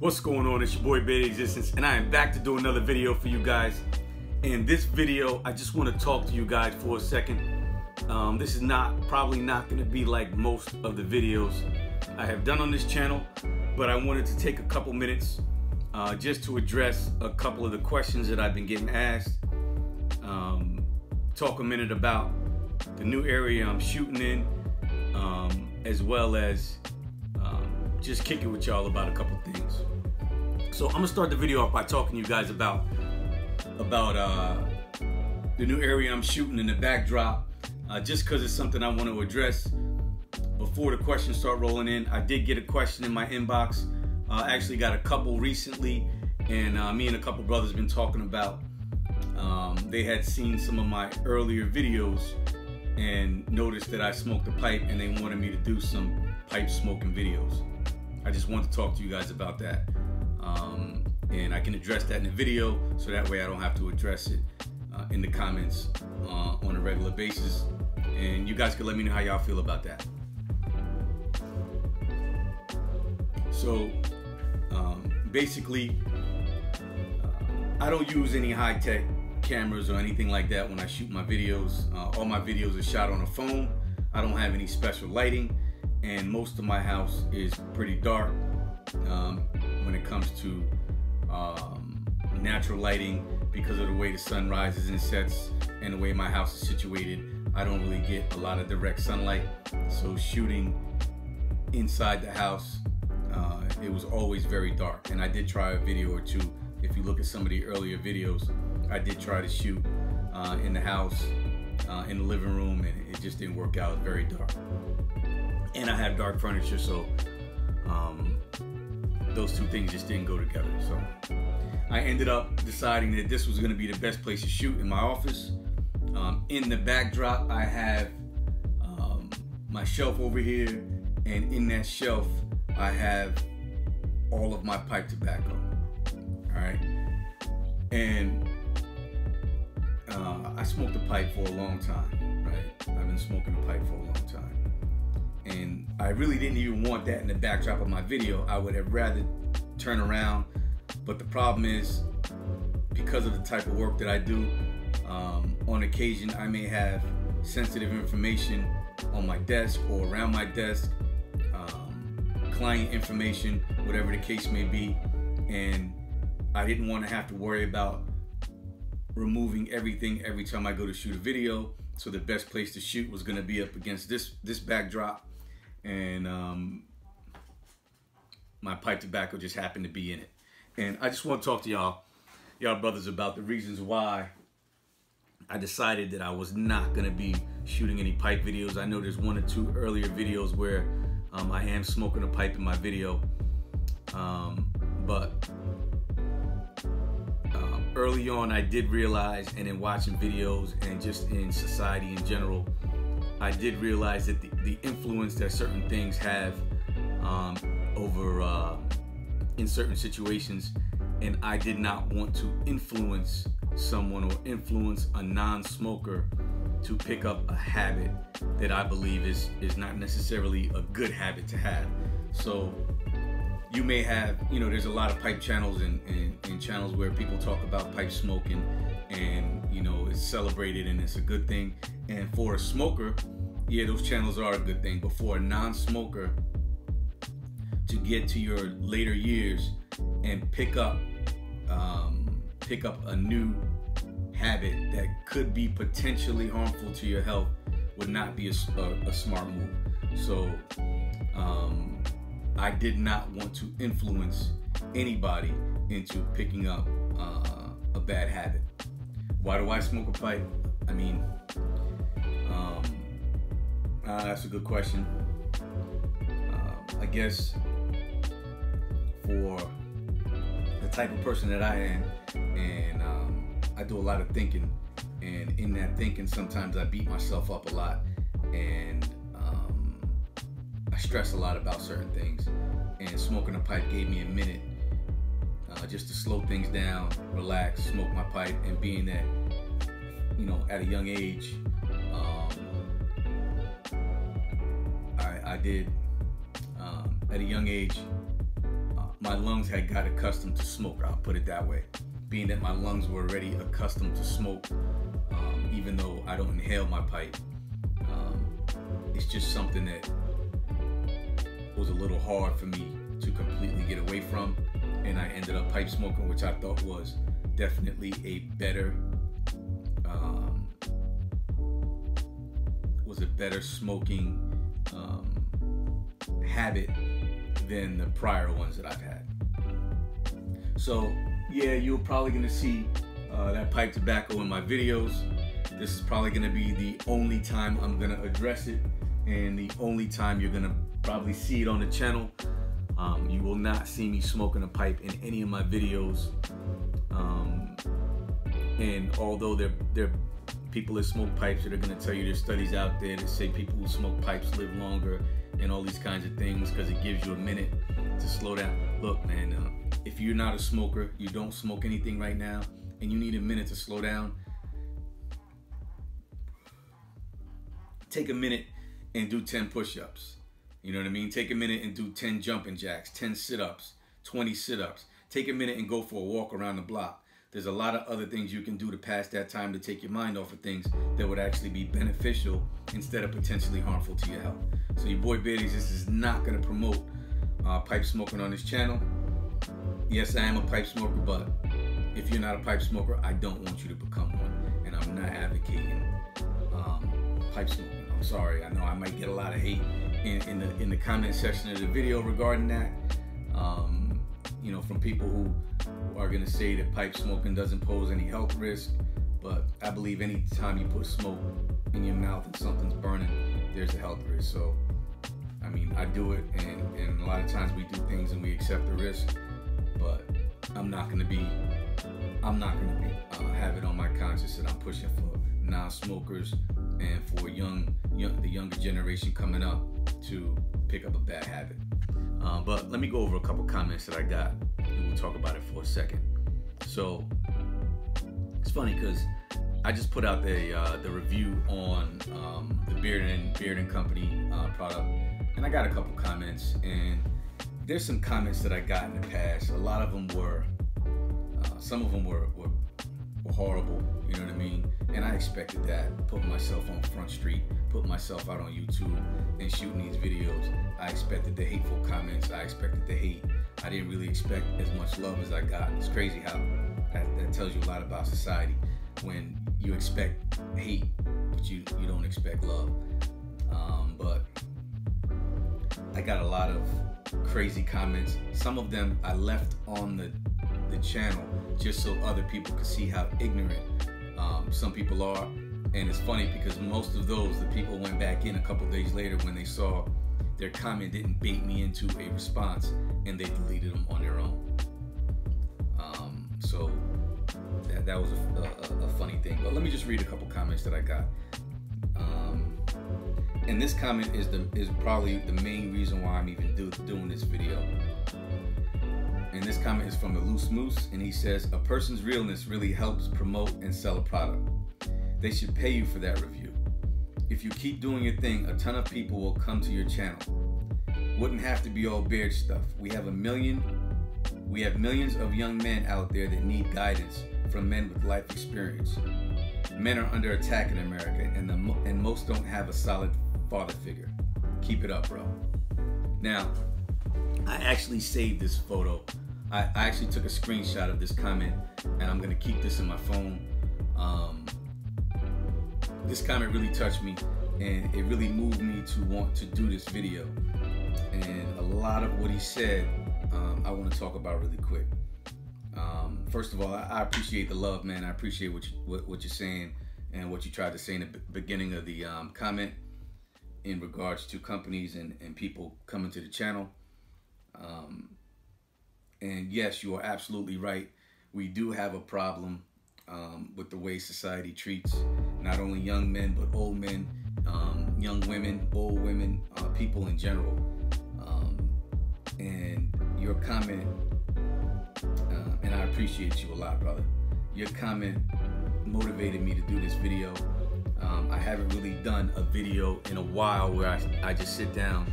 What's going on? It's your boy Beta Existence, and I am back to do another video for you guys. In this video, I just want to talk to you guys for a second. This is probably not going to be like most of the videos I have done on this channel, but I wanted to take a couple minutes just to address a couple of the questions that I've been getting asked. Talk a minute about the new area I'm shooting in, as well as just kick it with y'all about a couple things. So I'm gonna start the video off by talking to you guys about the new area I'm shooting in the backdrop, just because it's something I want to address. Before the questions start rolling in, I did get a question in my inbox. I actually got a couple recently, and me and a couple brothers been talking about. They had seen some of my earlier videos and noticed that I smoked a pipe, and they wanted me to do some pipe smoking videos. I just want to talk to you guys about that, and I can address that in the video, so that way I don't have to address it in the comments on a regular basis, and you guys can let me know how y'all feel about that. So basically, I don't use any high-tech cameras or anything like that when I shoot my videos. All my videos are shot on a phone. I don't have any special lighting, and most of my house is pretty dark when it comes to natural lighting, because of the way the sun rises and sets and the way my house is situated. I don't really get a lot of direct sunlight, so shooting inside the house, it was always very dark. And I did try a video or two. If you look at some of the earlier videos, I did try to shoot in the house, in the living room, and it just didn't work out. It was very dark. And I have dark furniture, so those two things just didn't go together. So I ended up deciding that this was going to be the best place to shoot, in my office. In the backdrop, I have my shelf over here, and in that shelf, I have all of my pipe tobacco. All right, and I smoked a pipe for a long time, right? I've been smoking a pipe for a long time. And I really didn't even want that in the backdrop of my video. I would have rather turn around. But the problem is, because of the type of work that I do, on occasion I may have sensitive information on my desk or around my desk, client information, whatever the case may be. And I didn't want to have to worry about removing everything every time I go to shoot a video. So the best place to shoot was going to be up against this backdrop, and my pipe tobacco just happened to be in it. And I just want to talk to y'all brothers about the reasons why I decided that I was not going to be shooting any pipe videos. I know there's one or two earlier videos where I am smoking a pipe in my video, but early on, I did realize, and in watching videos and just in society in general, I did realize that the influence that certain things have over in certain situations, and I did not want to influence someone or influence a non-smoker to pick up a habit that I believe is not necessarily a good habit to have. So you may have, there's a lot of pipe channels and channels where people talk about pipe smoking, and it's celebrated and it's a good thing. And for a smoker, yeah, those channels are a good thing. But for a non-smoker to get to your later years and pick up a new habit that could be potentially harmful to your health would not be a smart move. So I did not want to influence anybody into picking up a bad habit. Why do I smoke a pipe? I mean, that's a good question. I guess for the type of person that I am, and I do a lot of thinking, and in that thinking, sometimes I beat myself up a lot, and I stress a lot about certain things, and smoking a pipe gave me a minute just to slow things down, relax, smoke my pipe. And being that, at a young age, I did at a young age my lungs had got accustomed to smoke, I'll put it that way. Being that my lungs were already accustomed to smoke, even though I don't inhale my pipe, it's just something that was a little hard for me to completely get away from, and I ended up pipe smoking, which I thought was definitely a better smoking habit than the prior ones that I've had. So yeah, you're probably gonna see that pipe tobacco in my videos. This is probably gonna be the only time I'm gonna address it, and the only time you're gonna probably see it on the channel. You will not see me smoking a pipe in any of my videos. And although there are people that smoke pipes that are gonna tell you there's studies out there that say people who smoke pipes live longer and all these kinds of things because it gives you a minute to slow down. Look, man, if you're not a smoker, you don't smoke anything right now, and you need a minute to slow down, take a minute and do 10 push-ups. You know what I mean? Take a minute and do 10 jumping jacks, 10 sit-ups, 20 sit-ups. Take a minute and go for a walk around the block. There's a lot of other things you can do to pass that time to take your mind off of things that would actually be beneficial instead of potentially harmful to your health. So your boy Beardyz, this is not going to promote pipe smoking on this channel. Yes, I am a pipe smoker, but if you're not a pipe smoker, I don't want you to become one. And I'm not advocating pipe smoking. I'm sorry. I know I might get a lot of hate in the comment section of the video regarding that. You know, from people who are going to say that pipe smoking doesn't pose any health risk, but I believe any time you put smoke in your mouth and something's burning, there's a health risk. So, I mean, I do it, and a lot of times we do things and we accept the risk, but I'm not going to have it on my conscience that I'm pushing for non-smokers and for the younger generation coming up to pick up a bad habit. But let me go over a couple comments that I got, and we'll talk about it for a second. So it's funny because I just put out the review on the Beard & Company product, and I got a couple comments, and there's some comments that I got in the past. A lot of them were, some of them were horrible, you know what I mean? And I expected that, putting myself on Front Street, putting myself out on YouTube and shooting these videos. I expected the hateful comments, I expected the hate. I didn't really expect as much love as I got. It's crazy how that tells you a lot about society, when you expect hate, but you don't expect love. But I got a lot of crazy comments. Some of them I left on the channel just so other people could see how ignorant some people are. And it's funny because most of those, the people went back in a couple days later when they saw their comment didn't bait me into a response, and they deleted them on their own. So that was a funny thing. But let me just read a couple comments that I got. And this comment is probably the main reason why I'm even doing this video. And this comment is from the Loose Moose, and he says, "A person's realness really helps promote and sell a product. They should pay you for that review. If you keep doing your thing, a ton of people will come to your channel. Wouldn't have to be all Beard stuff. We have millions of young men out there that need guidance from men with life experience. Men are under attack in America, and most don't have a solid father figure. Keep it up, bro." Now, I actually saved this photo. I actually took a screenshot of this comment, and I'm gonna keep this in my phone. This comment really touched me, and it really moved me to want to do this video. And a lot of what he said, I want to talk about really quick. First of all, I appreciate the love, man. I appreciate what you're saying and what you tried to say in the beginning of the comment in regards to companies and people coming to the channel. And yes, you are absolutely right. We do have a problem with the way society treats not only young men, but old men, young women, old women, people in general. And your comment, and I appreciate you a lot, brother. Your comment motivated me to do this video. I haven't really done a video in a while where I just sit down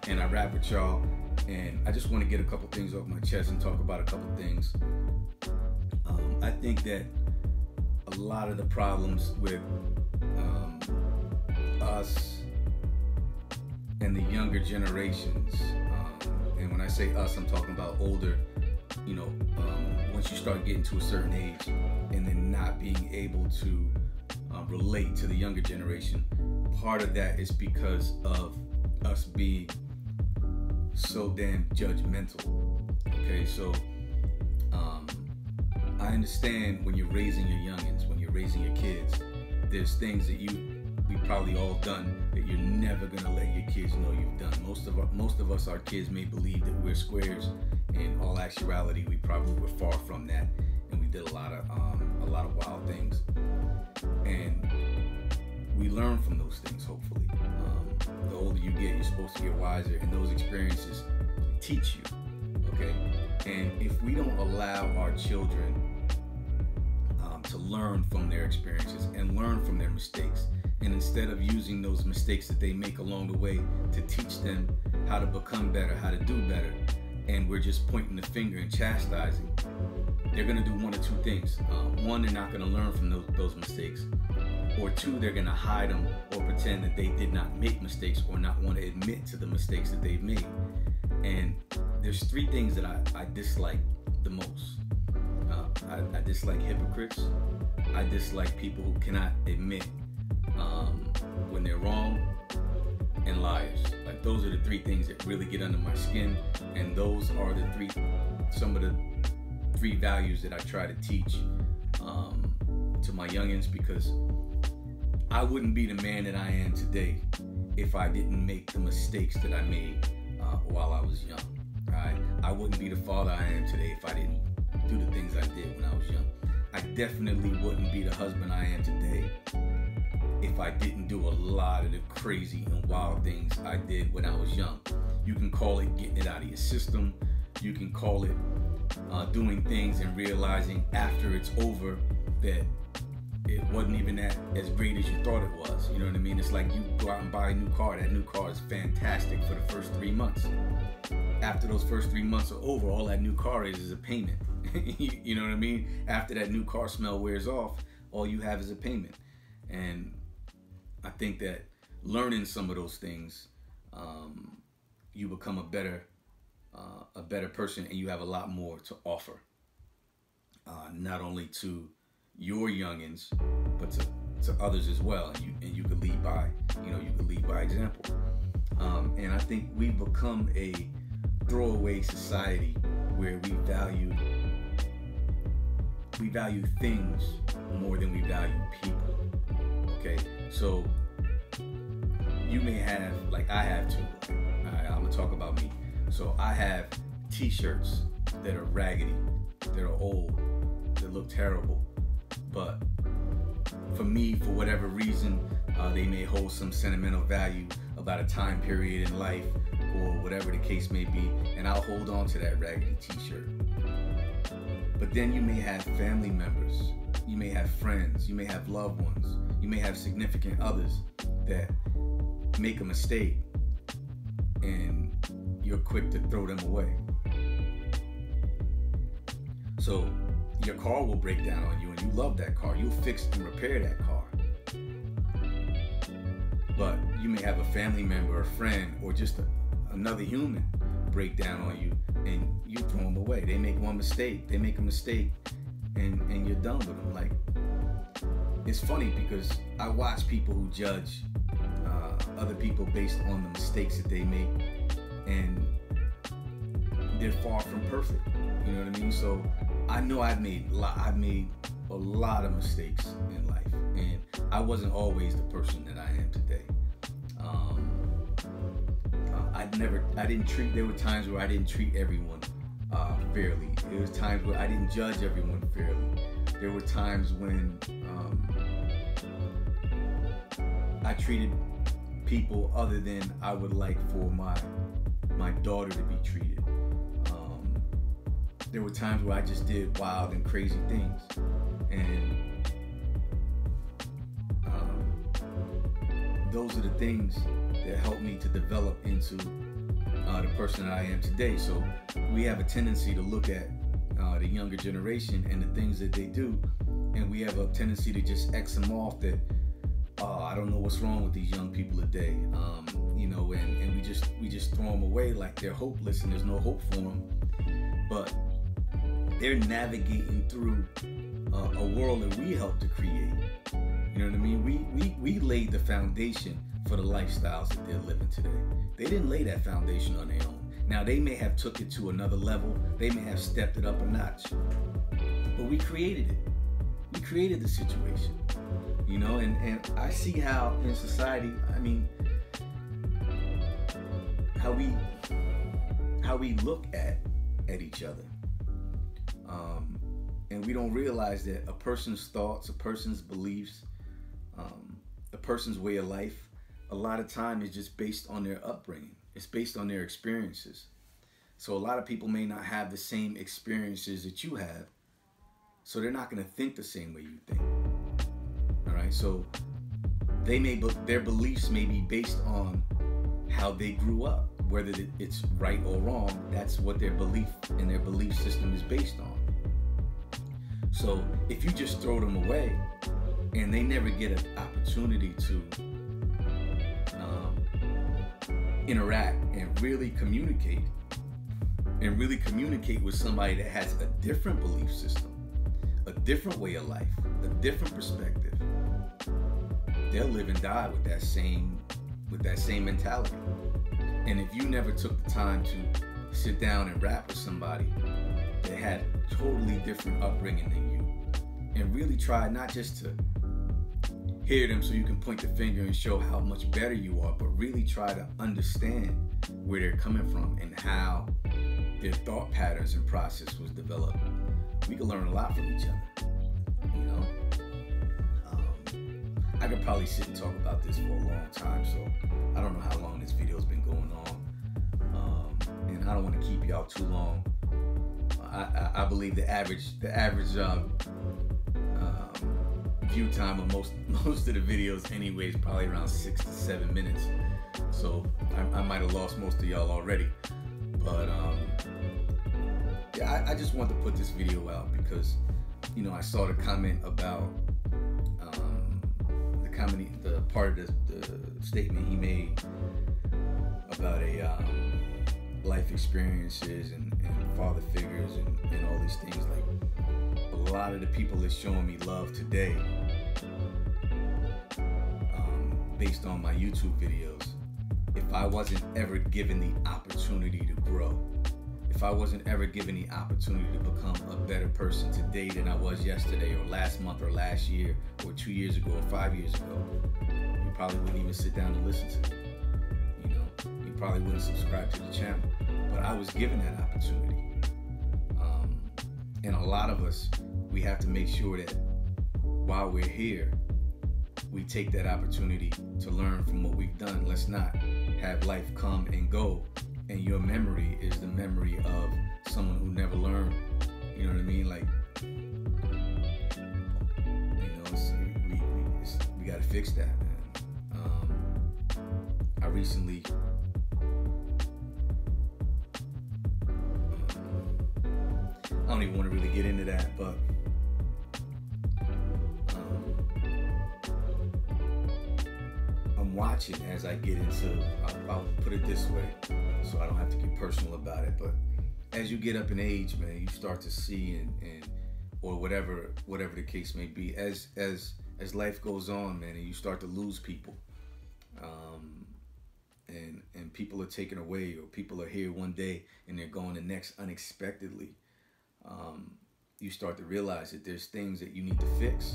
and I rap with y'all And I just want to get a couple things off my chest and talk about a couple things. I think that a lot of the problems with us and the younger generations, and when I say us, I'm talking about older, once you start getting to a certain age and then not being able to relate to the younger generation, part of that is because of us being so damn judgmental. Okay, so I understand when you're raising your youngins, when you're raising your kids, there's things that we probably all done that you're never gonna let your kids know you've done. Most of us, our kids may believe that we're squares. In all actuality, we probably were far from that, and we did a lot of wild things. And we learn from those things. Hopefully, the older you get, you're supposed to get wiser, and those experiences teach you. Okay, and if we don't allow our children to learn from their experiences and learn from their mistakes, and instead of using those mistakes that they make along the way to teach them how to become better, how to do better, and we're just pointing the finger and chastising, they're going to do one of two things. One, they're not going to learn from those mistakes. Or two, they're going to hide them or pretend that they did not make mistakes or not want to admit to the mistakes that they've made. And there's three things that I dislike the most. I dislike hypocrites. I dislike people who cannot admit when they're wrong, and liars. Like, those are the three things that really get under my skin, and those are some of the three values that I try to teach to my youngins, because I wouldn't be the man that I am today if I didn't make the mistakes that I made while I was young. Right? I wouldn't be the father I am today if I didn't do the things I did when I was young. I definitely wouldn't be the husband I am today if I didn't do a lot of the crazy and wild things I did when I was young. You can call it getting it out of your system. You can call it doing things and realizing after it's over that it wasn't even as great as you thought it was. You know what I mean? It's like you go out and buy a new car. That new car is fantastic for the first 3 months. After those first 3 months are over, all that new car is a payment. You know what I mean? After that new car smell wears off, all you have is a payment. And I think that learning some of those things, you become a better person, and you have a lot more to offer, not only to your youngins, but to others as well. And you could lead by, example. And I think we've become a throwaway society where we value things more than we value people. Okay, so you may have, like I have too. I'm gonna talk about me. So I have t-shirts that are raggedy, that are old, that look terrible, but for me, for whatever reason, they may hold some sentimental value about a time period in life or whatever the case may be, and I'll hold on to that raggedy t-shirt. But then you may have family members, you may have friends, you may have loved ones, you may have significant others that make a mistake and you're quick to throw them away. So your car will break down on you, and you love that car. You'll fix and repair that car. But you may have a family member, a friend, or just another human break down on you, and you throw them away. They make one mistake, they make a mistake, and you're done with them. Like, it's funny because I watch people who judge other people based on the mistakes that they make, and they're far from perfect. You know what I mean? So I know I've made a lot of mistakes in life, and I wasn't always the person that I am today. There were times where I didn't treat everyone fairly. There was times where I didn't judge everyone fairly. There were times when I treated people other than I would like for my daughter to be treated. There were times where I just did wild and crazy things, and those are the things that helped me to develop into the person that I am today. So we have a tendency to look at the younger generation and the things that they do, and we have a tendency to just X them off that, I don't know what's wrong with these young people today, and we just throw them away like they're hopeless and there's no hope for them. But they're navigating through a world that we helped to create. You know what I mean? We laid the foundation for the lifestyles that they're living today. They didn't lay that foundation on their own. Now, they may have took it to another level. They may have stepped it up a notch. But we created it. We created the situation. And I see how in society, how we look at each other. And we don't realize that a person's thoughts, a person's beliefs, a person's way of life, a lot of time is just based on their upbringing. It's based on their experiences. So a lot of people may not have the same experiences that you have, so they're not going to think the same way you think. All right, so their beliefs may be based on how they grew up, whether it's right or wrong. That's what their belief and their belief system is based on. So if you just throw them away and they never get an opportunity to interact and really communicate with somebody that has a different belief system, a different way of life, a different perspective, they'll live and die with that same mentality. And if you never took the time to sit down and rap with somebody that had totally different upbringing than you, and really try not just to hear them so you can point the finger and show how much better you are, but really try to understand where they're coming from and how their thought patterns and process was developed, we can learn a lot from each other. I could probably sit and talk about this for a long time, so I don't know how long this video's been going on, and I don't want to keep y'all too long. I believe the average view time of most of the videos anyway is probably around 6 to 7 minutes. So I might have lost most of y'all already, but I just wanted to put this video out because I saw the comment about the part of the statement he made about life experiences and father figures and all these things. Like, a lot of the people that's showing me love today, based on my YouTube videos, if I wasn't ever given the opportunity to grow, if I wasn't ever given the opportunity to become a better person today than I was yesterday or last month or last year or 2 years ago or 5 years ago, you probably wouldn't even sit down and listen to me. You probably wouldn't subscribe to the channel. But I was given that opportunity. And a lot of us, we have to make sure that while we're here, we take that opportunity to learn from what we've done. Let's not have life come and go, and your memory is the memory of someone who never learned. You know what I mean? Like, we got to fix that, man. I recently I don't even want to really get into that, but I'm watching as I get into, I'll put it this way so I don't have to get personal about it, but as you get up in age, man, you start to see and or whatever the case may be, as life goes on, man, and you start to lose people, and people are taken away, or people are here one day and they're going the next unexpectedly. You start to realize that there's things that you need to fix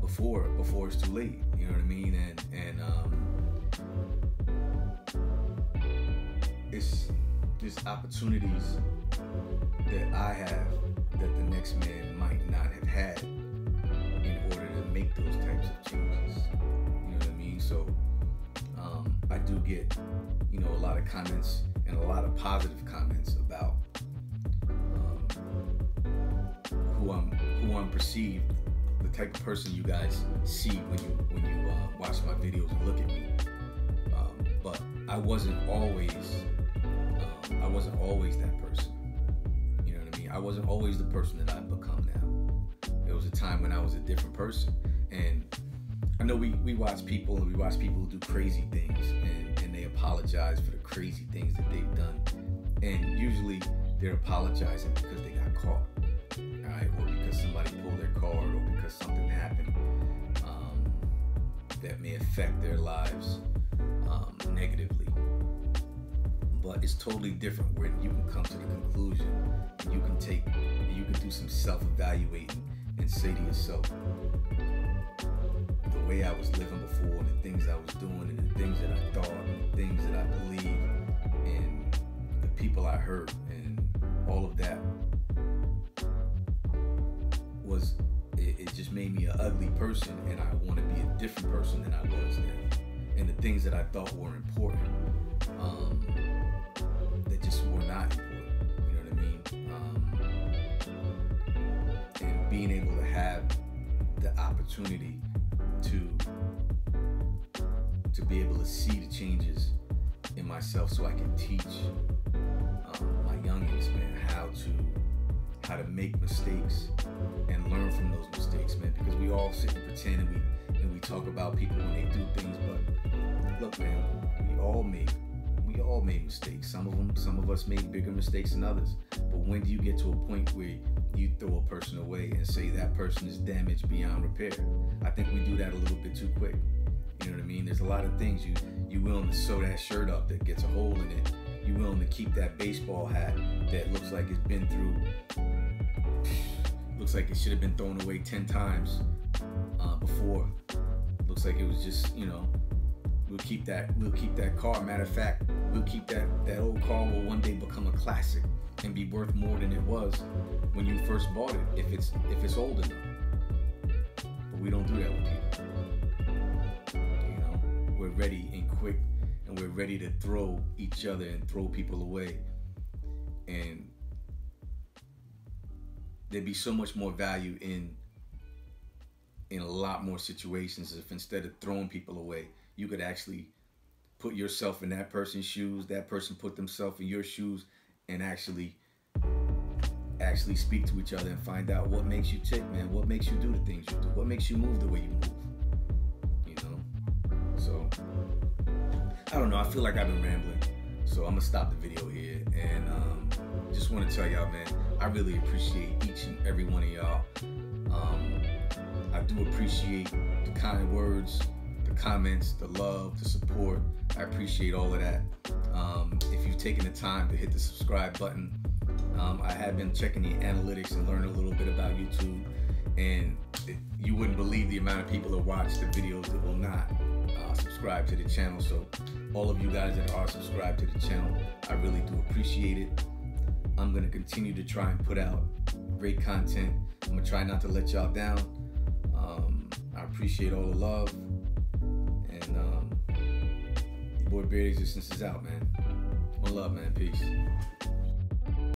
before it's too late. You know what I mean? And there's opportunities that I have that the next man might not have had in order to make those types of changes. You know what I mean? So I do get a lot of comments and a lot of positive comments about who I'm perceived, the type of person you guys see when you watch my videos and look at me. But I wasn't always that person. You know what I mean? I wasn't always the person that I've become now. There was a time when I was a different person, and I know we watch people and we watch people who do crazy things, and they apologize for the crazy things that they've done, and usually they're apologizing because they got caught, all right, or because somebody pulled their card, or because something happened that may affect their lives negatively. But it's totally different when you can come to the conclusion, and you can do some self-evaluating and say to yourself, the way I was living before, and the things I was doing, and the things that I thought, and the things that I believed, and the people I hurt, and all of that it just made me an ugly person, and I want to be a different person than I was then. And the things that I thought were important, that just were not important. You know what I mean? And being able to have the opportunity to be able to see the changes in myself, so I can teach my youngins, man, how to make mistakes and learn from those mistakes, man. Because we all sit and pretend and we talk about people when they do things, but look, man, we all made mistakes. Some of us made bigger mistakes than others. But when do you get to a point where you throw a person away and say that person is damaged beyond repair? I think we do that a little bit too quick. You know what I mean? There's a lot of things you willing to sew that shirt up that gets a hole in it. You willing to keep that baseball hat that looks like it's been through, looks like it should have been thrown away 10 times before. Looks like it was just, we'll keep that car. Matter of fact, we'll keep that old car will one day become a classic and be worth more than it was when you first bought it, if it's old enough. But we don't do that with people. We're ready and quick, and we're ready to throw each other and throw people away. And there'd be so much more value in a lot more situations if instead of throwing people away, you could actually put yourself in that person's shoes, that person put themselves in your shoes, and actually speak to each other and find out what makes you tick, man. What makes you do the things you do? What makes you move the way you move? So, I don't know. I feel like I've been rambling. So I'm going to stop the video here. And just want to tell y'all, man, I really appreciate each and every one of y'all. I do appreciate the kind words, the comments, the love, the support. I appreciate all of that. If you've taken the time to hit the subscribe button, I have been checking the analytics and learning a little bit about YouTube. And you wouldn't believe the amount of people that watch the videos that will not subscribe to the channel. So all of you guys that are subscribed to the channel, I really do appreciate it. I'm going to continue to try and put out great content. I'm going to try not to let y'all down. I appreciate all the love. And your boy Bearded Existence is out, man. One love, man. Peace.